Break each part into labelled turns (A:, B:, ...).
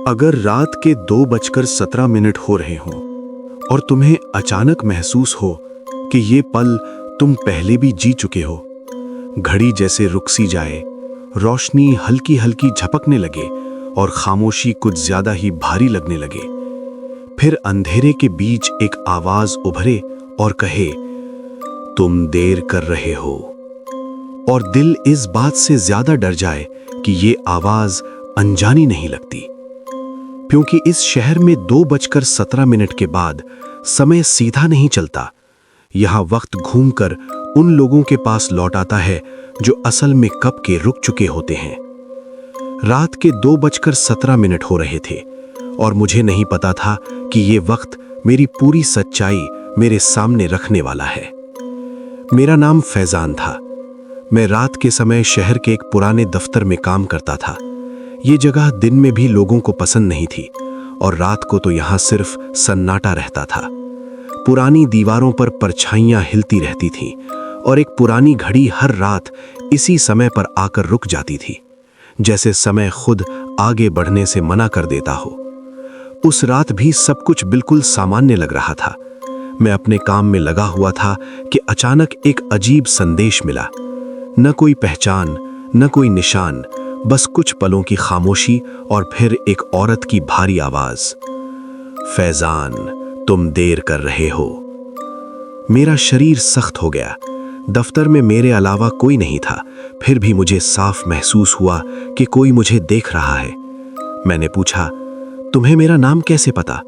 A: अगर रात के 2:17 हो रहे हों और तुम्हें अचानक महसूस हो कि ये पल तुम पहले भी जी चुके हो, घड़ी जैसे रुक सी जाए, रोशनी हल्की हल्की झपकने लगे और खामोशी कुछ ज्यादा ही भारी लगने लगे, फिर अंधेरे के बीच एक आवाज उभरे और कहे, तुम देर कर रहे हो। और दिल इस बात से ज्यादा डर जाए कि ये आवाज अनजानी नहीं लगती, क्योंकि इस शहर में 2:17 के बाद समय सीधा नहीं चलता। यहां वक्त घूमकर उन लोगों के पास लौट आता है जो असल में कब के रुक चुके होते हैं। रात के 2:17 हो रहे थे और मुझे नहीं पता था कि ये वक्त मेरी पूरी सच्चाई मेरे सामने रखने वाला है। मेरा नाम फैजान था। मैं रात के समय शहर के एक पुराने दफ्तर में काम करता था। ये जगह दिन में भी लोगों को पसंद नहीं थी और रात को तो यहां सिर्फ सन्नाटा रहता था। पुरानी दीवारों पर परछाइयां हिलती रहती थीं और एक पुरानी घड़ी हर रात इसी समय पर आकर रुक जाती थी, जैसे समय खुद आगे बढ़ने से मना कर देता हो। उस रात भी सब कुछ बिल्कुल सामान्य लग रहा था। मैं अपने काम में लगा हुआ था कि अचानक एक अजीब संदेश मिला। न कोई पहचान, न कोई निशान, बस कुछ पलों की खामोशी और फिर एक औरत की भारी आवाज, फैजान, तुम देर कर रहे हो। मेरा शरीर सख्त हो गया। दफ्तर में मेरे अलावा कोई नहीं था, फिर भी मुझे साफ महसूस हुआ कि कोई मुझे देख रहा है। मैंने पूछा, तुम्हें मेरा नाम कैसे पता?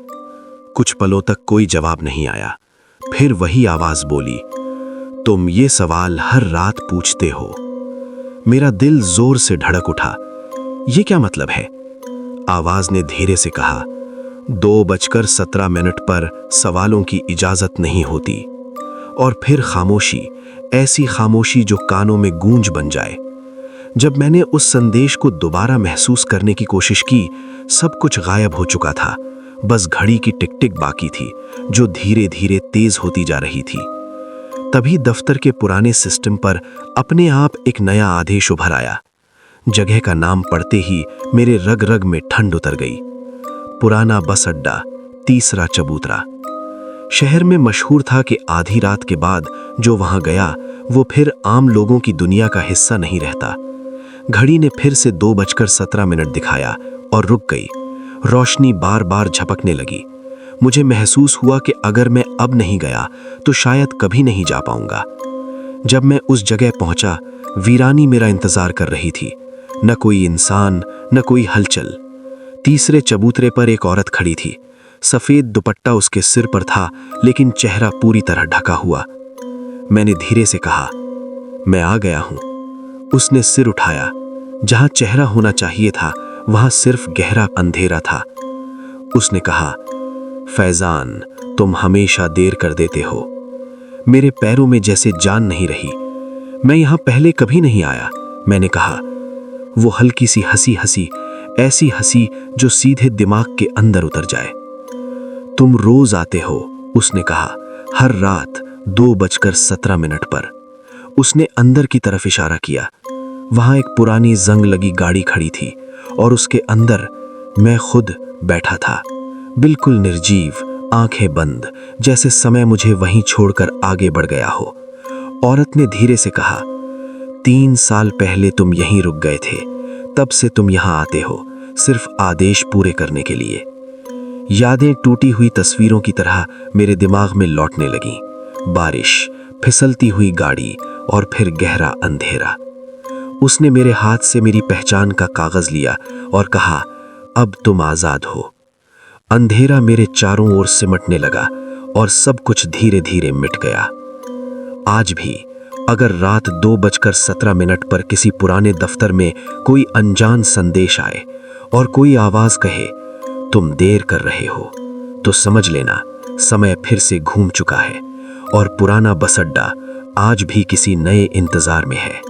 A: कुछ पलों तक कोई जवाब नहीं आया। फिर वही आवाज बोली, तुम ये सवाल हर रात पूछते हो। मेरा दिल जोर से धड़क उठा। ये क्या मतलब है? आवाज ने धीरे से कहा, 2:17 पर सवालों की इजाजत नहीं होती। और फिर खामोशी, ऐसी खामोशी जो कानों में गूंज बन जाए। जब मैंने उस संदेश को दोबारा महसूस करने की कोशिश की, सब कुछ गायब हो चुका था। बस घड़ी की टिक टिक बाकी थी, जो धीरे धीरे तेज होती जा रही थी। तभी दफ्तर के पुराने सिस्टम पर अपने आप एक नया आदेश उभर आया। जगह का नाम पढ़ते ही मेरे रग रग में ठंड उतर गई। पुराना बस अड्डा, 3 चबूतरा। शहर में मशहूर था कि आधी रात के बाद जो वहां गया वो फिर आम लोगों की दुनिया का हिस्सा नहीं रहता। घड़ी ने फिर से 2:17 दिखाया और रुक गई। रोशनी बार बार झपकने लगी। मुझे महसूस हुआ कि अगर मैं अब नहीं गया तो शायद कभी नहीं जा पाऊंगा। जब मैं उस जगह पहुंचा, वीरानी मेरा इंतजार कर रही थी। न कोई इंसान, न कोई हलचल। 3 चबूतरे पर एक औरत खड़ी थी। सफेद दुपट्टा उसके सिर पर था, लेकिन चेहरा पूरी तरह ढका हुआ। मैंने धीरे से कहा, मैं आ गया हूं। उसने सिर उठाया। जहां चेहरा होना चाहिए था वहां सिर्फ गहरा अंधेरा था। उसने कहा, फैजान, तुम हमेशा देर कर देते हो। मेरे पैरों में जैसे जान नहीं रही। मैं यहां पहले कभी नहीं आया, मैंने कहा। वो हल्की सी हंसी हंसी, ऐसी हंसी जो सीधे दिमाग के अंदर उतर जाए। तुम रोज आते हो, उसने कहा, हर रात 2:17 पर। उसने अंदर की तरफ इशारा किया। वहां एक पुरानी जंग लगी गाड़ी खड़ी थी और उसके अंदर मैं खुद बैठा था, बिल्कुल निर्जीव, आंखें बंद, जैसे समय मुझे वहीं छोड़कर आगे बढ़ गया हो। औरत ने धीरे से कहा, 3 साल पहले तुम यहीं रुक गए थे, तब से तुम यहां आते हो, सिर्फ आदेश पूरे करने के लिए। यादें टूटी हुई तस्वीरों की तरह मेरे दिमाग में लौटने लगीं। बारिश, फिसलती हुई गाड़ी और फिर गहरा अंधेरा। उसने मेरे हाथ से मेरी पहचान का कागज लिया और कहा, अब तुम आजाद हो। अंधेरा मेरे चारों ओर सिमटने लगा और सब कुछ धीरे धीरे मिट गया। आज भी अगर रात 2:17 पर किसी पुराने दफ्तर में कोई अनजान संदेश आए और कोई आवाज कहे, तुम देर कर रहे हो, तो समझ लेना समय फिर से घूम चुका है और पुराना बस अड्डा आज भी किसी नए इंतजार में है।